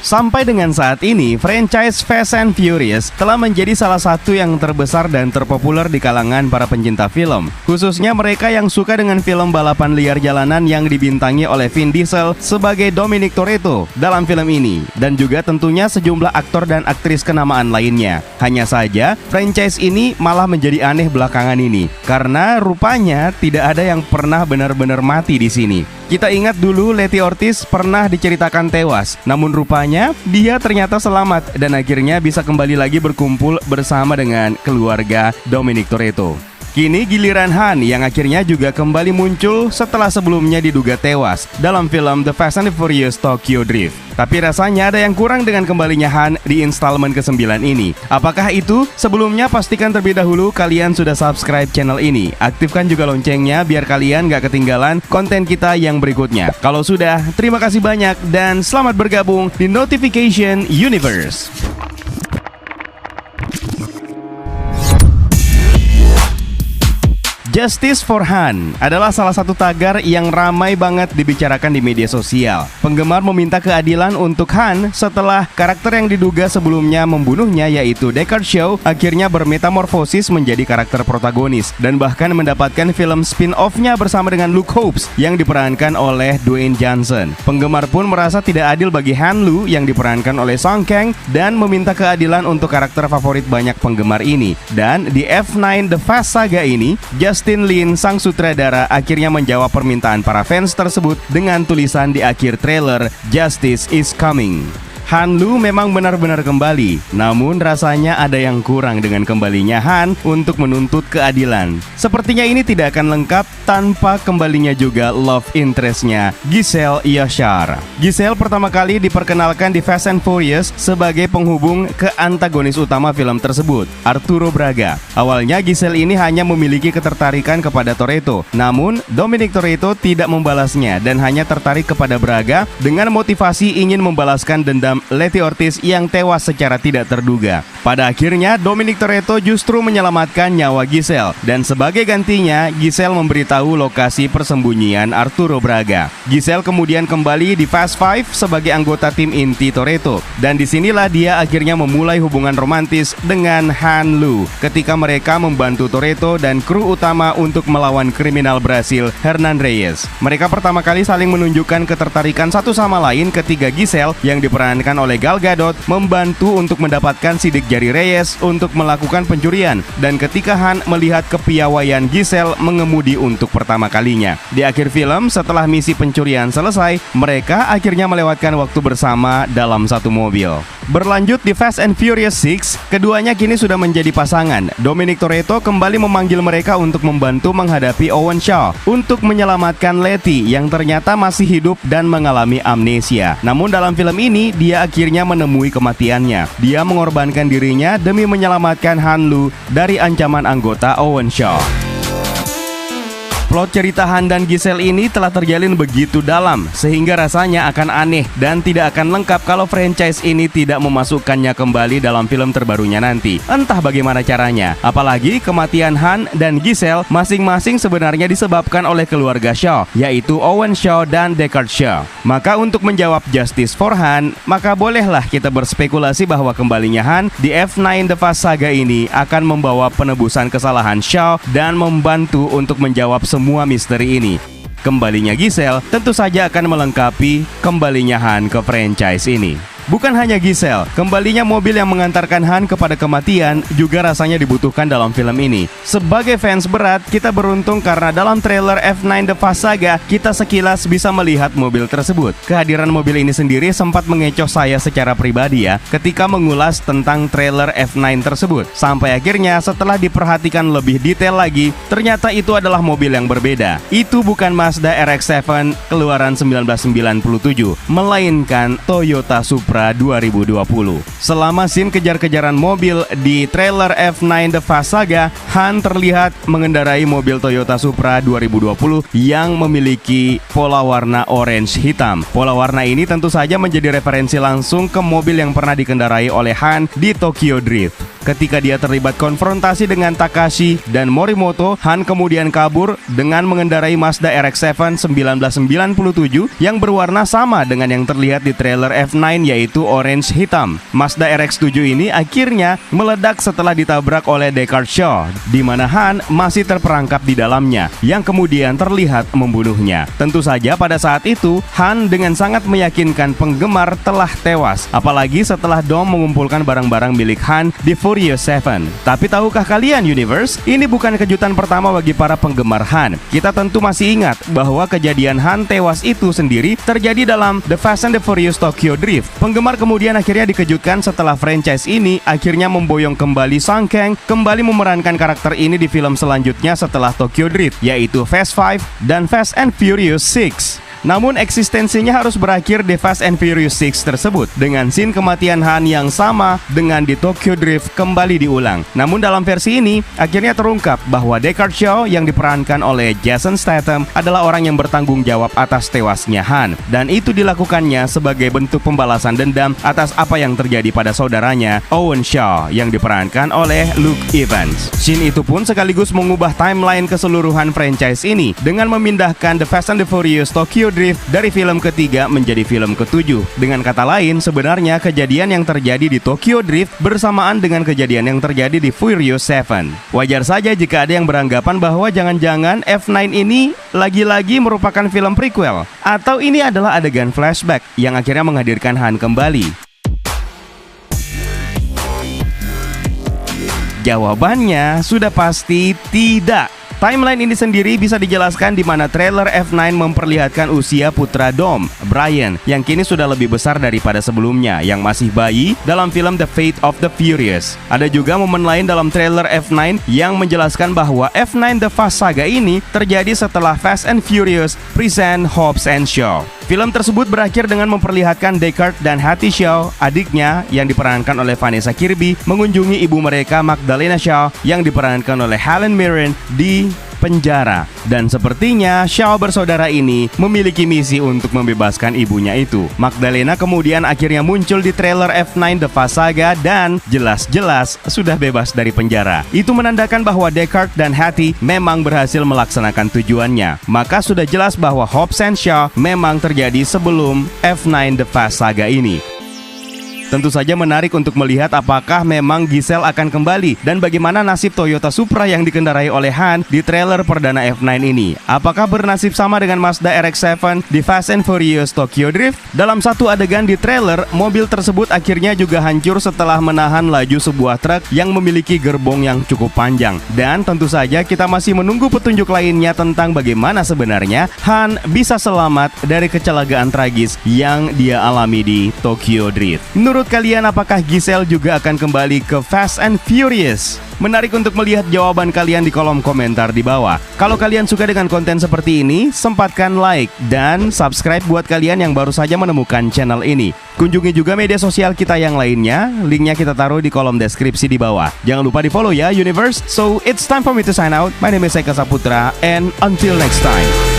Sampai dengan saat ini, franchise Fast and Furious telah menjadi salah satu yang terbesar dan terpopuler di kalangan para pencinta film, khususnya mereka yang suka dengan film balapan liar jalanan yang dibintangi oleh Vin Diesel sebagai Dominic Toretto dalam film ini, dan juga tentunya sejumlah aktor dan aktris kenamaan lainnya. Hanya saja, franchise ini malah menjadi aneh belakangan ini, karena rupanya tidak ada yang pernah benar-benar mati di sini. Kita ingat dulu Letty Ortiz pernah diceritakan tewas, namun rupanya dia ternyata selamat dan akhirnya bisa kembali lagi berkumpul bersama dengan keluarga Dominic Toretto. Kini giliran Han yang akhirnya juga kembali muncul setelah sebelumnya diduga tewas dalam film The Fast and the Furious Tokyo Drift. Tapi rasanya ada yang kurang dengan kembalinya Han di installment ke-9 ini. Apakah itu? Sebelumnya pastikan terlebih dahulu kalian sudah subscribe channel ini. Aktifkan juga loncengnya biar kalian gak ketinggalan konten kita yang berikutnya. Kalau sudah, terima kasih banyak dan selamat bergabung di Notification Universe. Justice for Han adalah salah satu tagar yang ramai banget dibicarakan di media sosial. Penggemar meminta keadilan untuk Han setelah karakter yang diduga sebelumnya membunuhnya, yaitu Deckard Shaw, akhirnya bermetamorfosis menjadi karakter protagonis dan bahkan mendapatkan film spin-off-nya bersama dengan Luke Hobbs yang diperankan oleh Dwayne Johnson. Penggemar pun merasa tidak adil bagi Han Lu yang diperankan oleh Song Kang dan meminta keadilan untuk karakter favorit banyak penggemar ini. Dan di F9 The Fast Saga ini, Justin Lin, sang sutradara, akhirnya menjawab permintaan para fans tersebut dengan tulisan di akhir trailer, "Justice is coming." Han Lu memang benar-benar kembali, namun rasanya ada yang kurang dengan kembalinya Han untuk menuntut keadilan. Sepertinya ini tidak akan lengkap tanpa kembalinya juga love interest-nya, Giselle Yashar. Giselle pertama kali diperkenalkan di Fast and Furious sebagai penghubung ke antagonis utama film tersebut, Arturo Braga. Awalnya Giselle ini hanya memiliki ketertarikan kepada Toretto, namun Dominic Toretto tidak membalasnya dan hanya tertarik kepada Braga dengan motivasi ingin membalaskan dendam Letty Ortiz yang tewas secara tidak terduga. Pada akhirnya Dominic Toretto justru menyelamatkan nyawa Giselle, dan sebagai gantinya Giselle memberitahu lokasi persembunyian Arturo Braga. Giselle kemudian kembali di Fast Five sebagai anggota tim inti Toretto, dan disinilah dia akhirnya memulai hubungan romantis dengan Han Lu ketika mereka membantu Toretto dan kru utama untuk melawan kriminal Brasil Hernan Reyes. Mereka pertama kali saling menunjukkan ketertarikan satu sama lain ketika Giselle yang diperankan oleh Gal Gadot membantu untuk mendapatkan sidik jari Reyes untuk melakukan pencurian, dan ketika Han melihat kepiawaian Giselle mengemudi untuk pertama kalinya. Di akhir film, setelah misi pencurian selesai, mereka akhirnya melewatkan waktu bersama dalam satu mobil. Berlanjut di Fast and Furious 6, keduanya kini sudah menjadi pasangan. Dominic Toretto kembali memanggil mereka untuk membantu menghadapi Owen Shaw untuk menyelamatkan Letty yang ternyata masih hidup dan mengalami amnesia. Namun dalam film ini, dia akhirnya menemui kematiannya. Dia mengorbankan dirinya demi menyelamatkan Han Lu dari ancaman anggota Owen Shaw. Plot cerita Han dan Giselle ini telah terjalin begitu dalam sehingga rasanya akan aneh dan tidak akan lengkap kalau franchise ini tidak memasukkannya kembali dalam film terbarunya nanti. Entah bagaimana caranya. Apalagi kematian Han dan Giselle masing-masing sebenarnya disebabkan oleh keluarga Shaw, yaitu Owen Shaw dan Deckard Shaw. Maka untuk menjawab Justice for Han, maka bolehlah kita berspekulasi bahwa kembalinya Han di F9 The Fast Saga ini akan membawa penebusan kesalahan Shaw dan membantu untuk menjawab semua misteri ini. Kembalinya Giselle tentu saja akan melengkapi kembalinya Han ke franchise ini. Bukan hanya Giselle, kembalinya mobil yang mengantarkan Han kepada kematian juga rasanya dibutuhkan dalam film ini. Sebagai fans berat, kita beruntung karena dalam trailer F9 The Fast Saga, kita sekilas bisa melihat mobil tersebut. Kehadiran mobil ini sendiri sempat mengecoh saya secara pribadi ya, ketika mengulas tentang trailer F9 tersebut. Sampai akhirnya setelah diperhatikan lebih detail lagi, ternyata itu adalah mobil yang berbeda. Itu bukan Mazda RX-7 keluaran 1997, melainkan Toyota Supra 2020. Selama scene kejar-kejaran mobil di trailer F9 The Fast Saga, Han terlihat mengendarai mobil Toyota Supra 2020 yang memiliki pola warna orange hitam. Pola warna ini tentu saja menjadi referensi langsung ke mobil yang pernah dikendarai oleh Han di Tokyo Drift. Ketika dia terlibat konfrontasi dengan Takashi dan Morimoto, Han kemudian kabur dengan mengendarai Mazda RX-7 1997 yang berwarna sama dengan yang terlihat di trailer F9, yaitu orange hitam. Mazda RX-7 ini akhirnya meledak setelah ditabrak oleh Deckard Shaw, di mana Han masih terperangkap di dalamnya, yang kemudian terlihat membunuhnya. Tentu saja pada saat itu Han dengan sangat meyakinkan penggemar telah tewas, apalagi setelah Dom mengumpulkan barang-barang milik Han di Furious 7. Tapi tahukah kalian Universe, ini bukan kejutan pertama bagi para penggemar Han. Kita tentu masih ingat bahwa kejadian Han tewas itu sendiri terjadi dalam The Fast and the Furious Tokyo Drift. Penggemar kemudian akhirnya dikejutkan setelah franchise ini akhirnya memboyong kembali Sung Kang kembali memerankan karakter ini di film selanjutnya setelah Tokyo Drift, yaitu Fast 5 dan Fast and Furious 6. Namun eksistensinya harus berakhir di Fast and Furious 6 tersebut dengan scene kematian Han yang sama dengan di Tokyo Drift kembali diulang. Namun dalam versi ini akhirnya terungkap bahwa Deckard Shaw yang diperankan oleh Jason Statham adalah orang yang bertanggung jawab atas tewasnya Han, dan itu dilakukannya sebagai bentuk pembalasan dendam atas apa yang terjadi pada saudaranya Owen Shaw yang diperankan oleh Luke Evans. Scene itu pun sekaligus mengubah timeline keseluruhan franchise ini dengan memindahkan The Fast and the Furious Tokyo Drift dari film ketiga menjadi film ketujuh. Dengan kata lain, sebenarnya kejadian yang terjadi di Tokyo Drift bersamaan dengan kejadian yang terjadi di Furious 7. Wajar saja jika ada yang beranggapan bahwa jangan-jangan F9 ini lagi-lagi merupakan film prequel, atau ini adalah adegan flashback yang akhirnya menghadirkan Han kembali. Jawabannya sudah pasti tidak. Timeline ini sendiri bisa dijelaskan di mana trailer F9 memperlihatkan usia putra Dom, Brian, yang kini sudah lebih besar daripada sebelumnya, yang masih bayi dalam film The Fate of the Furious. Ada juga momen lain dalam trailer F9 yang menjelaskan bahwa F9 The Fast Saga ini terjadi setelah Fast and Furious present Hobbs and Shaw. Film tersebut berakhir dengan memperlihatkan Deckard dan Hattie Shaw, adiknya yang diperankan oleh Vanessa Kirby, mengunjungi ibu mereka Magdalena Shaw yang diperankan oleh Helen Mirren di penjara. Dan sepertinya Shaw bersaudara ini memiliki misi untuk membebaskan ibunya itu. Magdalena kemudian akhirnya muncul di trailer F9 The Fast Saga dan jelas-jelas sudah bebas dari penjara. Itu menandakan bahwa Deckard dan Hattie memang berhasil melaksanakan tujuannya. Maka sudah jelas bahwa Hobbs and Shaw memang terjadi sebelum F9 The Fast Saga ini. Tentu saja menarik untuk melihat apakah memang Giselle akan kembali dan bagaimana nasib Toyota Supra yang dikendarai oleh Han di trailer perdana F9 ini. Apakah bernasib sama dengan Mazda RX-7 di Fast and Furious Tokyo Drift? Dalam satu adegan di trailer, mobil tersebut akhirnya juga hancur setelah menahan laju sebuah truk yang memiliki gerbong yang cukup panjang. Dan tentu saja kita masih menunggu petunjuk lainnya tentang bagaimana sebenarnya Han bisa selamat dari kecelakaan tragis yang dia alami di Tokyo Drift. Menurut kalian, apakah Giselle juga akan kembali ke Fast and Furious? Menarik untuk melihat jawaban kalian di kolom komentar di bawah. Kalau kalian suka dengan konten seperti ini, sempatkan like dan subscribe buat kalian yang baru saja menemukan channel ini. Kunjungi juga media sosial kita yang lainnya, linknya kita taruh di kolom deskripsi di bawah. Jangan lupa di follow ya Universe. So it's time for me to sign out. My name is Eka Saputra and until next time.